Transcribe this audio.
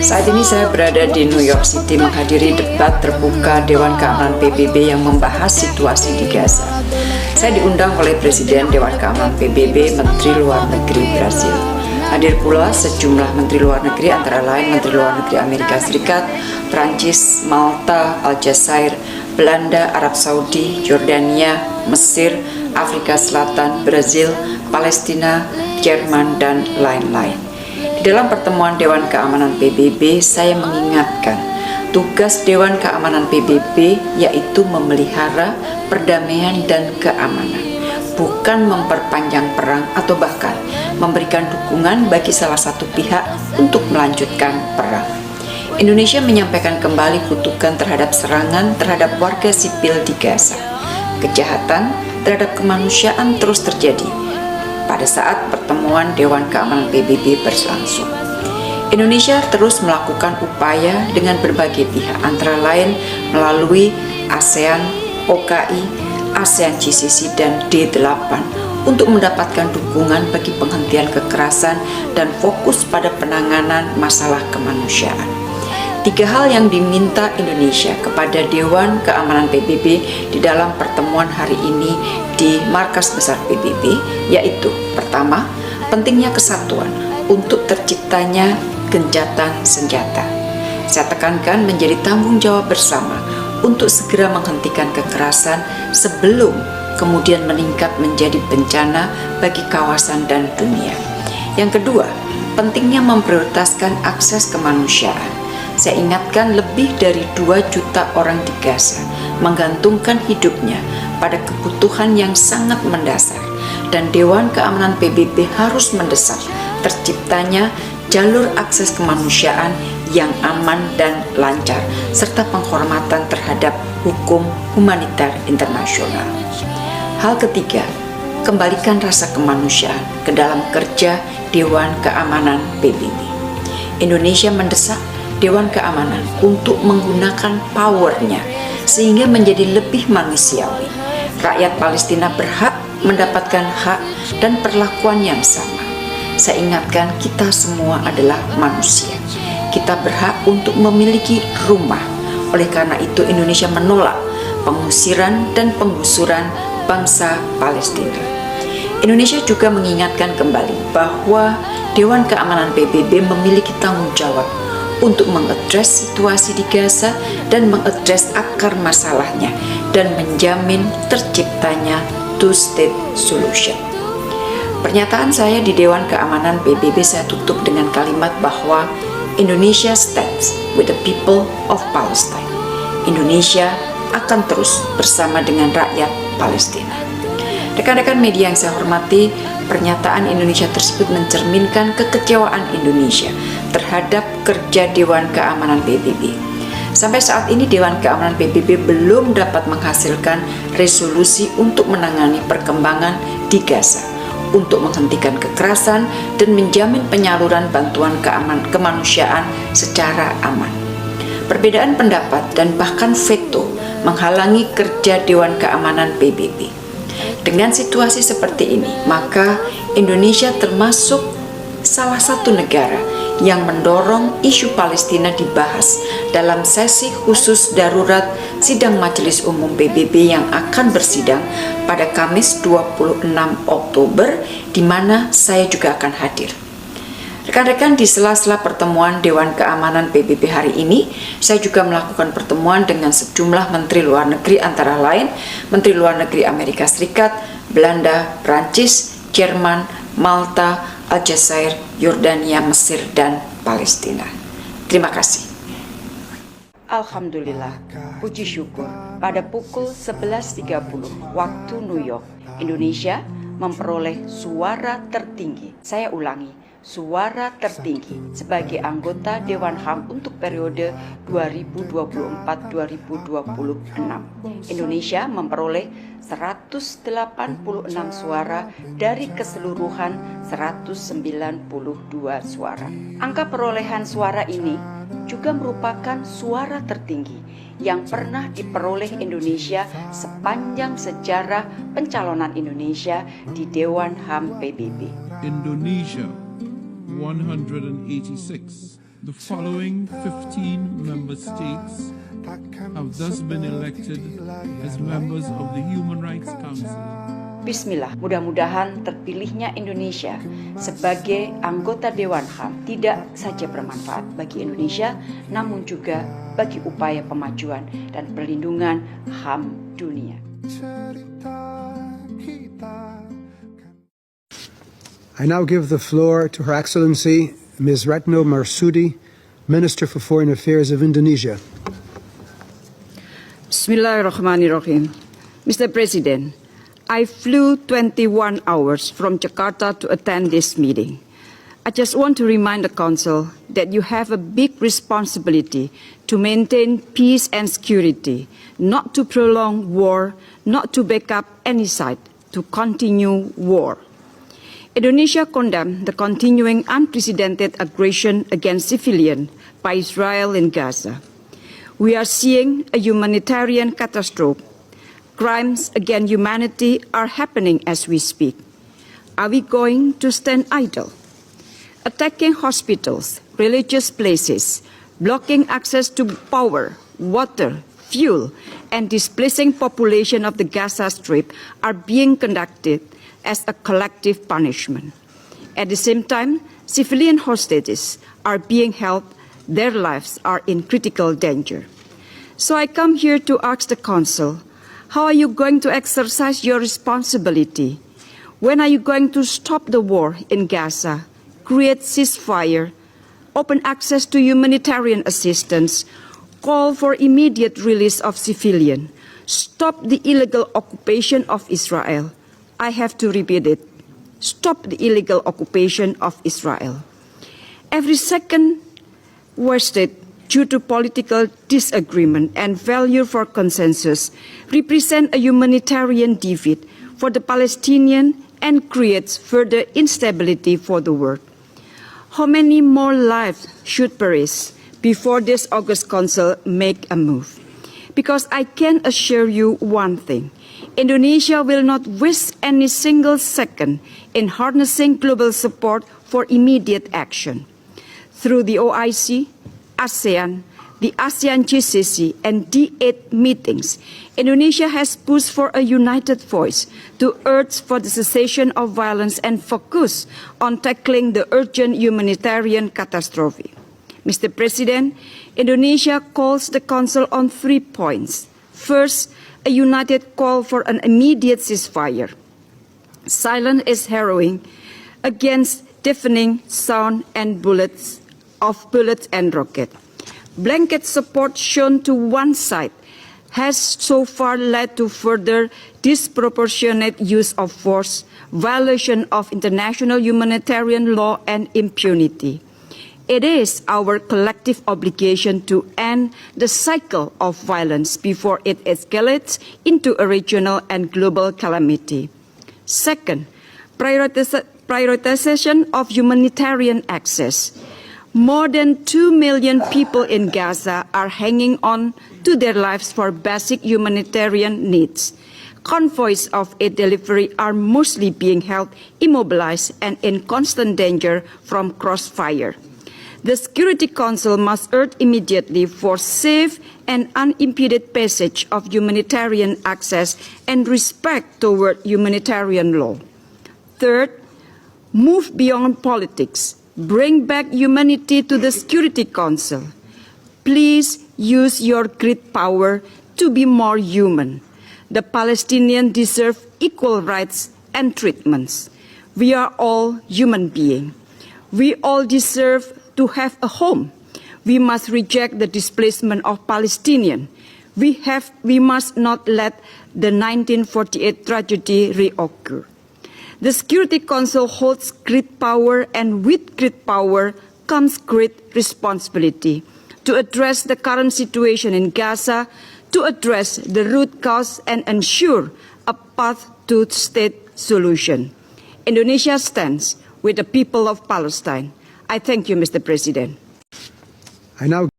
Saat ini saya berada di New York City menghadiri debat terbuka Dewan Keamanan PBB yang membahas situasi di Gaza. Saya diundang oleh Presiden Dewan Keamanan PBB, Menteri Luar Negeri Brasil. Hadir pula sejumlah Menteri Luar Negeri antara lain Menteri Luar Negeri Amerika Serikat, Prancis, Malta, Aljazair, Belanda, Arab Saudi, Yordania, Mesir, Afrika Selatan, Brazil, Palestina, Jerman, dan lain-lain. Di dalam pertemuan Dewan Keamanan PBB, saya mengingatkan tugas Dewan Keamanan PBB yaitu memelihara perdamaian dan keamanan, bukan memperpanjang perang atau bahkan memberikan dukungan bagi salah satu pihak untuk melanjutkan perang. Indonesia menyampaikan kembali kutukan terhadap serangan terhadap warga sipil di Gaza. Kejahatan terhadap kemanusiaan terus terjadi pada saat pertemuan Dewan Keamanan PBB berlangsung. Indonesia terus melakukan upaya dengan berbagai pihak, antara lain melalui ASEAN, OKI, ASEAN GCC, dan D8 untuk mendapatkan dukungan bagi penghentian kekerasan dan fokus pada penanganan masalah kemanusiaan. 3 hal yang diminta Indonesia kepada Dewan Keamanan PBB di dalam pertemuan hari ini di Markas Besar PBB, yaitu pertama, pentingnya kesatuan untuk terciptanya gencatan senjata. Saya tekankan menjadi tanggung jawab bersama untuk segera menghentikan kekerasan sebelum kemudian meningkat menjadi bencana bagi kawasan dan dunia. Yang kedua, pentingnya memprioritaskan akses kemanusiaan. Saya ingatkan lebih dari 2 juta orang di Gaza menggantungkan hidupnya pada kebutuhan yang sangat mendasar, dan Dewan Keamanan PBB harus mendesak terciptanya jalur akses kemanusiaan yang aman dan lancar serta penghormatan terhadap hukum humaniter internasional. Hal ketiga, kembalikan rasa kemanusiaan ke dalam kerja Dewan Keamanan PBB. Indonesia mendesak Dewan Keamanan untuk menggunakan powernya sehingga menjadi lebih manusiawi. Rakyat Palestina berhak mendapatkan hak dan perlakuan yang sama. Saya ingatkan kita semua adalah manusia. Kita berhak untuk memiliki rumah. Oleh karena itu Indonesia menolak pengusiran dan penggusuran bangsa Palestina. Indonesia juga mengingatkan kembali bahwa Dewan Keamanan PBB memiliki tanggung jawab untuk mengadres situasi di Gaza dan mengadres akar masalahnya dan menjamin terciptanya two-state solution. Pernyataan saya di Dewan Keamanan PBB saya tutup dengan kalimat bahwa Indonesia stands with the people of Palestine. Indonesia akan terus bersama dengan rakyat Palestina. Rekan-rekan media yang saya hormati, pernyataan Indonesia tersebut mencerminkan kekecewaan Indonesia terhadap kerja Dewan Keamanan PBB. Sampai saat ini Dewan Keamanan PBB belum dapat menghasilkan resolusi untuk menangani perkembangan di Gaza, untuk menghentikan kekerasan dan menjamin penyaluran bantuan kemanusiaan secara aman. Perbedaan pendapat dan bahkan veto menghalangi kerja Dewan Keamanan PBB. Dengan situasi seperti ini, maka Indonesia termasuk salah satu negara yang mendorong isu Palestina dibahas dalam sesi khusus darurat sidang Majelis Umum PBB yang akan bersidang pada Kamis 26 Oktober, di mana saya juga akan hadir. Rekan-rekan, di sela-sela pertemuan Dewan Keamanan PBB hari ini, saya juga melakukan pertemuan dengan sejumlah Menteri Luar Negeri antara lain Menteri Luar Negeri Amerika Serikat, Belanda, Prancis, Jerman, Malta, Aljazair, Yordania, Mesir, dan Palestina. Terima kasih. Alhamdulillah, puji syukur, pada pukul 11.30 waktu New York, Indonesia memperoleh suara tertinggi. Saya ulangi, suara tertinggi sebagai anggota Dewan HAM untuk periode 2024-2026. Indonesia memperoleh 186 suara dari keseluruhan 192 suara. Angka perolehan suara ini juga merupakan suara tertinggi yang pernah diperoleh Indonesia sepanjang sejarah pencalonan Indonesia di Dewan HAM PBB. Indonesia 186, The following 15 member states have thus been elected as members of the Human Rights Council. Bismillah, mudah-mudahan terpilihnya Indonesia sebagai anggota Dewan HAM tidak saja bermanfaat bagi Indonesia, namun juga bagi upaya pemajuan dan perlindungan HAM dunia. I now give the floor to Her Excellency Ms. Retno Marsudi, Minister for Foreign Affairs of Indonesia. Bismillahirrahmanirrahim. Mr. President, I flew 21 hours from Jakarta to attend this meeting. I just want to remind the Council that you have a big responsibility to maintain peace and security, not to prolong war, not to back up any side, to continue war. Indonesia condemned the continuing unprecedented aggression against civilians by Israel in Gaza. We are seeing a humanitarian catastrophe. Crimes against humanity are happening as we speak. Are we going to stand idle? Attacking hospitals, religious places, blocking access to power, water, fuel, and displacing population of the Gaza Strip are being conducted as a collective punishment. At the same time, civilian hostages are being held, their lives are in critical danger. So I come here to ask the Council, how are you going to exercise your responsibility? When are you going to stop the war in Gaza, create ceasefire, open access to humanitarian assistance, call for immediate release of civilians, stop the illegal occupation of Israel? I have to repeat it. Stop the illegal occupation of Israel. Every second wasted due to political disagreement and failure for consensus represent a humanitarian defeat for the Palestinians and creates further instability for the world. How many more lives should perish before this August Council make a move? Because I can assure you one thing, Indonesia will not waste any single second in harnessing global support for immediate action. Through the OIC, ASEAN, the ASEAN GCC, and D8 meetings, Indonesia has pushed for a united voice to urge for the cessation of violence and focus on tackling the urgent humanitarian catastrophe. Mr. President, Indonesia calls the Council on 3 points. First, a united call for an immediate ceasefire. Silence is harrowing against deafening sound and bullets and rockets. Blanket support shown to one side has so far led to further disproportionate use of force, violation of international humanitarian law, and impunity. It is our collective obligation to end the cycle of violence before it escalates into a regional and global calamity. Second, prioritization of humanitarian access. More than 2 million people in Gaza are hanging on to their lives for basic humanitarian needs. Convoys of aid delivery are mostly being held immobilized and in constant danger from crossfire. The Security Council must urge immediately for safe and unimpeded passage of humanitarian access and respect toward humanitarian law. Third, move beyond politics. Bring back humanity to the Security Council. Please use your great power to be more human. The Palestinians deserve equal rights and treatments. We are all human beings. We all deserve to have a home. We must reject the displacement of Palestinians. We must not let the 1948 tragedy reoccur. The Security Council holds great power, and with great power comes great responsibility to address the current situation in Gaza, to address the root cause and ensure a path to state solution. Indonesia stands with the people of Palestine. I thank you, Mr. President. I now